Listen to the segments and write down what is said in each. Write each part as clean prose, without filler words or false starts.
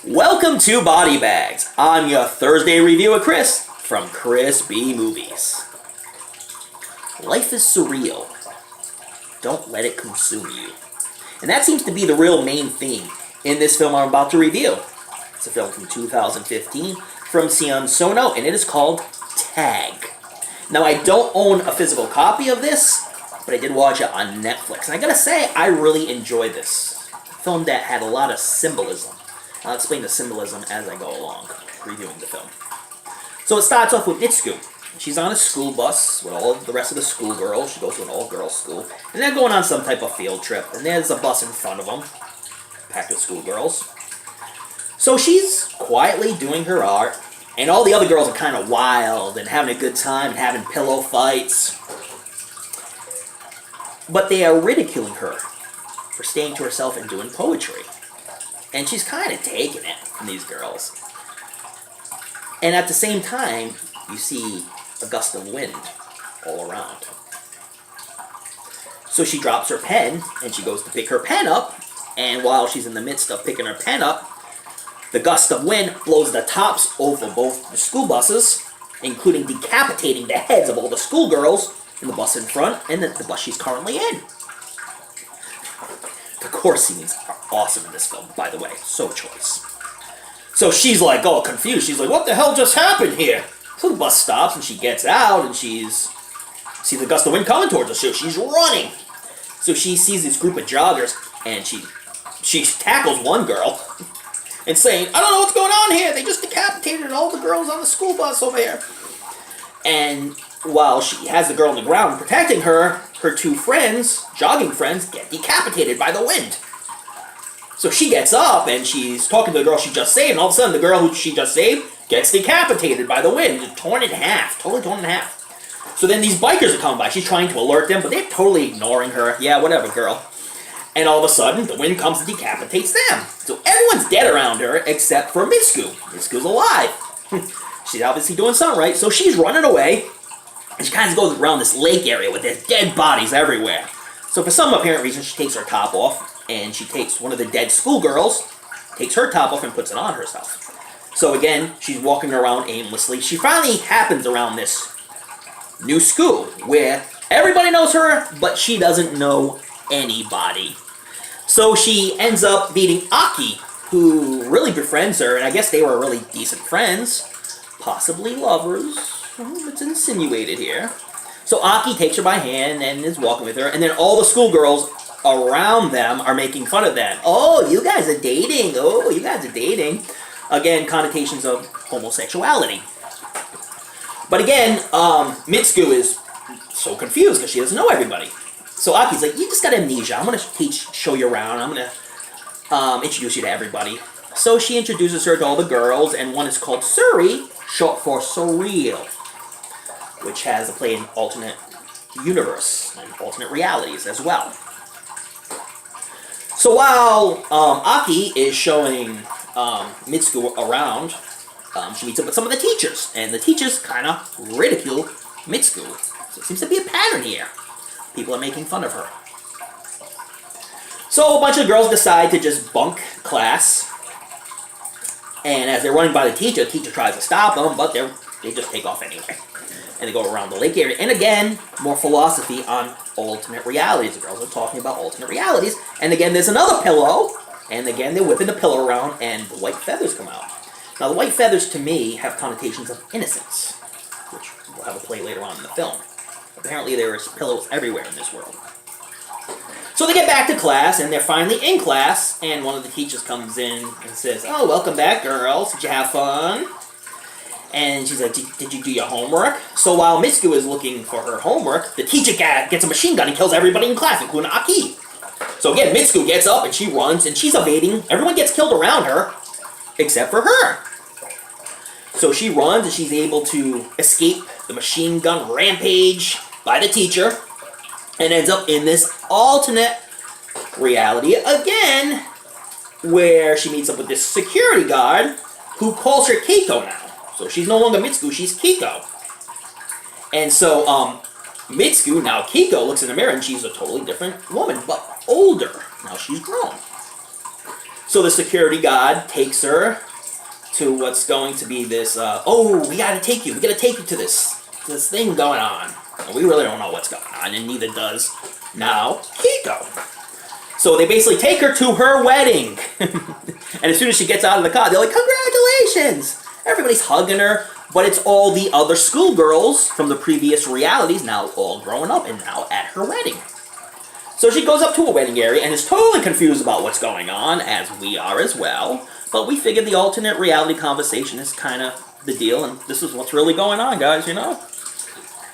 Welcome to Body Bags. I'm your Thursday review of Chris from Chrisb Movies. Life is surreal. Don't let it consume you. And that seems to be the real main theme in this film I'm about to review. It's a film from 2015 from Sion Sono, and it is called Tag. Now, I don't own a physical copy of this, but I did watch it on Netflix. And I gotta say, I really enjoyed this. A film that had a lot of symbolism. I'll explain the symbolism as I go along, reviewing the film. So it starts off with Mitsuko. She's on a school bus with all the rest of the schoolgirls. She goes to an all-girls school. And they're going on some type of field trip. And there's a bus in front of them, packed with schoolgirls. So she's quietly doing her art. And all the other girls are kind of wild and having a good time and having pillow fights. But they are ridiculing her for staying to herself and doing poetry. And she's kind of taking it from these girls. And at the same time, you see a gust of wind all around. So she drops her pen, and she goes to pick her pen up. And while she's in the midst of picking her pen up, the gust of wind blows the tops over both the school buses, including decapitating the heads of all the schoolgirls in the bus in front and the bus she's currently in. The core scenes are awesome in this film, by the way. So choice. So she's like all confused. She's like, what the hell just happened here? So the bus stops and she gets out and she's sees the gust of wind coming towards her. So she's running. So she sees this group of joggers and she tackles one girl and saying, I don't know what's going on here. They just decapitated all the girls on the school bus over here. And while she has the girl on the ground protecting her, her two friends, jogging friends, get decapitated by the wind. So she gets up and she's talking to the girl she just saved, and all of a sudden the girl who she just saved gets decapitated by the wind, torn in half, totally torn in half. So then these bikers are coming by. She's trying to alert them, but they're totally ignoring her. Yeah, whatever, girl. And all of a sudden, the wind comes and decapitates them. So everyone's dead around her except for Mitsuko. Mitsuko's alive. She's obviously doing something right, so she's running away. And she kind of goes around this lake area with there's dead bodies everywhere. So for some apparent reason, she takes her top off, and she takes one of the dead schoolgirls, takes her top off and puts it on herself. So again, she's walking around aimlessly. She finally happens around this new school where everybody knows her, but she doesn't know anybody. So she ends up meeting Aki, who really befriends her, and I guess they were really decent friends, possibly lovers. It's insinuated here. So Aki takes her by hand and is walking with her, and then all the schoolgirls around them are making fun of them. Oh, you guys are dating. Oh, you guys are dating. Again, connotations of homosexuality. But again, Mitsuko is so confused because she doesn't know everybody. So Aki's like, you just got amnesia. I'm going to show you around. I'm going to introduce you to everybody. So she introduces her to all the girls, and one is called Suri, short for surreal, which has a play in alternate universe and alternate realities as well. So while Aki is showing Mitsuko around, she meets up with some of the teachers, and the teachers kind of ridicule Mitsuko. So it seems to be a pattern here. People are making fun of her. So a bunch of girls decide to just bunk class, and as they're running by the teacher tries to stop them, but they just take off anyway. And they go around the lake area. And again, more philosophy on alternate realities. The girls are talking about alternate realities. And again, there's another pillow. And again, they're whipping the pillow around, and the white feathers come out. Now, the white feathers, to me, have connotations of innocence, which we'll have a play later on in the film. Apparently, there is pillows everywhere in this world. So they get back to class, and they're finally in class, and one of the teachers comes in and says, oh, welcome back, girls. Did you have fun? And she's like, did you do your homework? So while Mitsuko is looking for her homework, the teacher gets a machine gun and kills everybody in class, including Aki. So again, Mitsuko gets up and she runs and she's evading. Everyone gets killed around her, except for her. So she runs and she's able to escape the machine gun rampage by the teacher and ends up in this alternate reality again, where she meets up with this security guard who calls her Keiko now. So she's no longer Mitsuko, she's Keiko. And so, Mitsuko, now Keiko, looks in the mirror and she's a totally different woman, but older. Now she's grown. So the security guard takes her to what's going to be this, oh, we gotta take you to this thing going on. And we really don't know what's going on, and neither does now Kiko. So they basically take her to her wedding. And as soon as she gets out of the car, they're like, congratulations! Everybody's hugging her, but it's all the other schoolgirls from the previous realities now all grown up and now at her wedding. So she goes up to a wedding area and is totally confused about what's going on, as we are as well. But we figured the alternate reality conversation is kind of the deal, and this is what's really going on, guys, you know?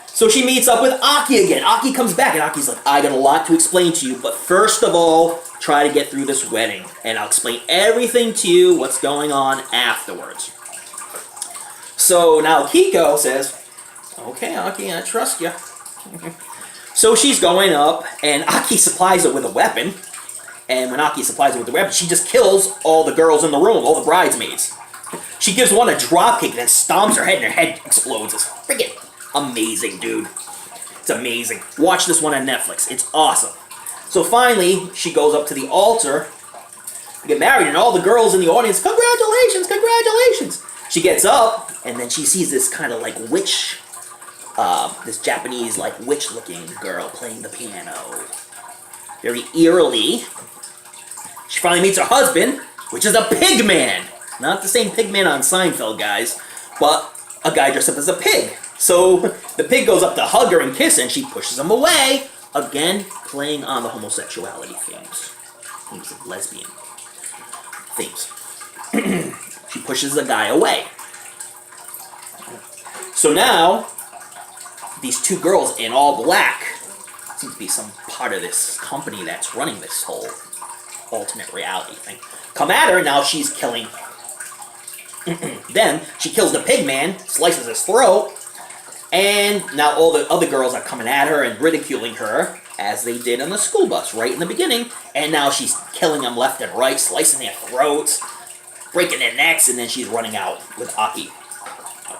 So she meets up with Aki again. Aki comes back, and Aki's like, I got a lot to explain to you, but first of all, try to get through this wedding, and I'll explain everything to you, what's going on afterwards. So now Kiko says, okay, Aki, I trust you. So she's going up, and Aki supplies her with a weapon. And when Aki supplies her with the weapon, she just kills all the girls in the room, all the bridesmaids. She gives one a dropkick and then stomps her head, and her head explodes. It's freaking amazing, dude. It's amazing. Watch this one on Netflix. It's awesome. So finally, she goes up to the altar to get married, and all the girls in the audience, congratulations, congratulations. She gets up, and then she sees this kind of like witch, this Japanese like witch-looking girl playing the piano. Very eerily. She finally meets her husband, which is a pig man. Not the same pig man on Seinfeld, guys, but a guy dressed up as a pig. So the pig goes up to hug her and kiss her, and she pushes him away. Again, playing on the homosexuality themes. Themes of lesbian themes. She pushes the guy away. So now, these two girls in all black, seem to be some part of this company that's running this whole alternate reality thing, come at her, and now she's killing them. She kills the pig man, slices his throat, and now all the other girls are coming at her and ridiculing her, as they did on the school bus right in the beginning, and now she's killing them left and right, slicing their throats, breaking their necks, and then she's running out with Aki.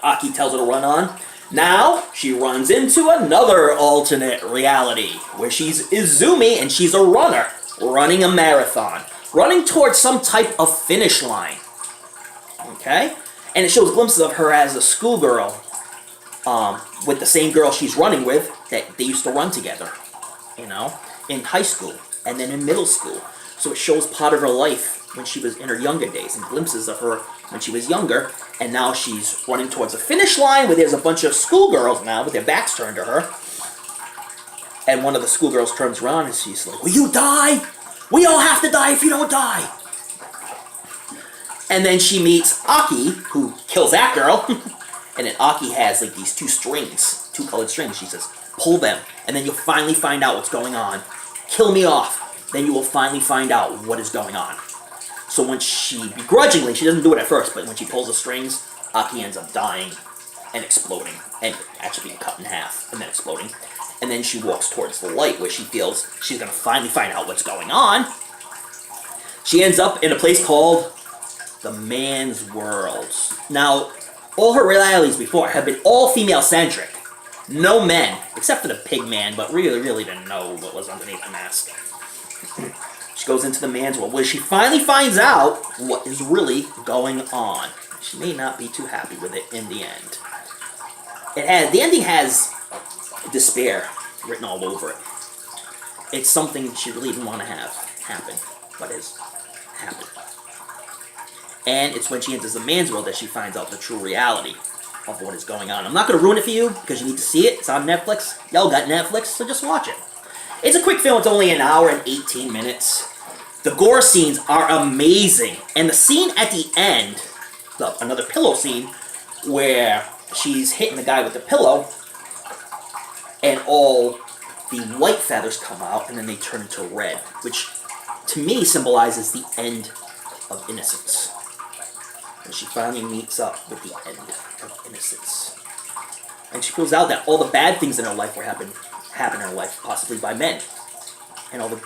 Aki tells her to run on. Now, she runs into another alternate reality, where she's Izumi, and she's a runner, running a marathon, running towards some type of finish line. Okay? And it shows glimpses of her as a schoolgirl, with the same girl she's running with, that they used to run together, you know, in high school, and then in middle school. So it shows part of her life when she was in her younger days, and glimpses of her when she was younger, and now she's running towards a finish line where there's a bunch of schoolgirls now with their backs turned to her. And one of the schoolgirls turns around and she's like, will you die? We all have to die if you don't die. And then she meets Aki, who kills that girl. And then Aki has like these two strings, two colored strings. She says, pull them, and then you'll finally find out what's going on. Kill me off, then you will finally find out what is going on. So when she, begrudgingly, she doesn't do it at first, but when she pulls the strings, Aki ends up dying and exploding, and actually being cut in half, and then exploding. And then she walks towards the light, where she feels she's going to finally find out what's going on. She ends up in a place called the Man's World. Now, all her realities before have been all female-centric. No men, except for the pig man, but really didn't know what was underneath the mask. She goes into the man's world, where she finally finds out what is really going on. She may not be too happy with it in the end. The ending has despair written all over it. It's something she really didn't want to have happen, but has happened. And it's when she enters the man's world that she finds out the true reality of what is going on. I'm not going to ruin it for you, because you need to see it. It's on Netflix. Y'all got Netflix, so just watch it. It's a quick film. It's only an hour and 18 minutes. The gore scenes are amazing. And the scene at the end, another pillow scene, where she's hitting the guy with the pillow, and all the white feathers come out, and then they turn into red, which to me symbolizes the end of innocence. And she finally meets up with the end of innocence. And she proves out that all the bad things in her life happen in her life, possibly by men. And all the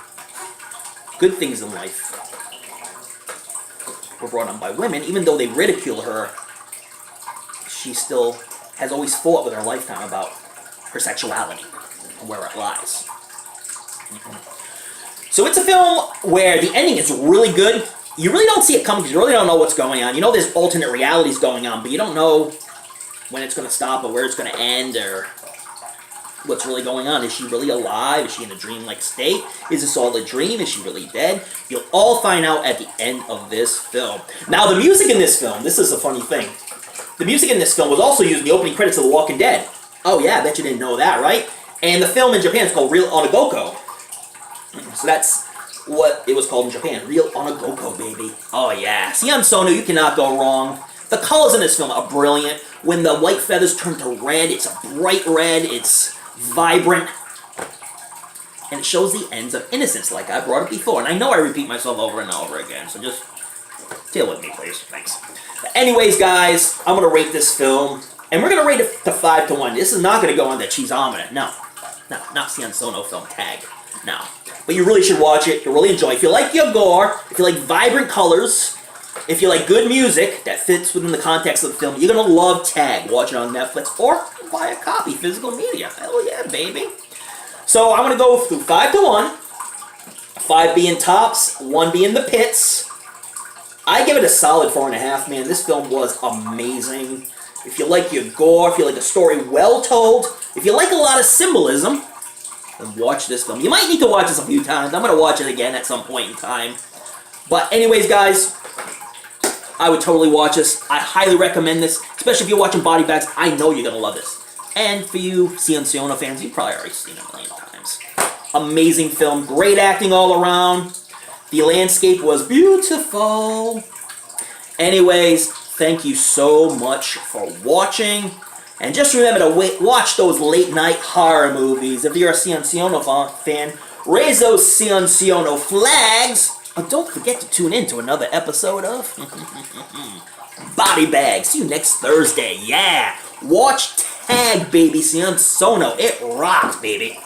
good things in life were brought on by women. Even though they ridicule her, she still has always fought with her lifetime about her sexuality and where it lies. So it's a film where the ending is really good. you really don't see it coming because you really don't know what's going on. You know there's alternate realities going on, but you don't know when it's going to stop or where it's going to end or what's really going on. Is she really alive? Is she in a dreamlike state? Is this all a dream? Is she really dead? You'll all find out at the end of this film. Now, the music in this film, this is a funny thing. The music in this film was also used in the opening credits of The Walking Dead. Oh yeah, I bet you didn't know that, right? And the film in Japan is called Real Onagoko. So that's what it was called in Japan. Real Onagoko, baby. Oh yeah. Sion Sono, you cannot go wrong. The colors in this film are brilliant. When the white feathers turn to red, it's a bright red, it's vibrant, and it shows the ends of innocence, like I brought up before. And I know I repeat myself over and over again, so just deal with me, please. Thanks. But anyways, guys, I'm going to rate this film, and we're going to rate it to 5 to 1. This is not going to go on the Cheeseometer. No, not Sion Sono film tag. No. But you really should watch it. You'll really enjoy it. If you like your gore, if you like vibrant colors, if you like good music that fits within the context of the film, you're going to love Tag. Watch it on Netflix or buy a copy, physical media. Hell yeah, baby. So I'm going to go through 5 to 1. 5 being tops, 1 being the pits. I give it a solid 4.5, man. This film was amazing. If you like your gore, if you like a story well told, if you like a lot of symbolism, then watch this film. You might need to watch this a few times. I'm going to watch it again at some point in time. But anyways, guys, I would totally watch this. I highly recommend this, especially if you're watching Body Bags. I know you're going to love this. And for you Sion Sono fans, you've probably already seen it a million times. Amazing film. Great acting all around. The landscape was beautiful. Anyways, thank you so much for watching. And just remember to watch those late-night horror movies. If you're a Sion Sono fan, raise those Sion Sono flags. And don't forget to tune in to another episode of Body Bag. See you next Thursday. Yeah. Watch Tag, baby. Sion Sono. It rocks, baby.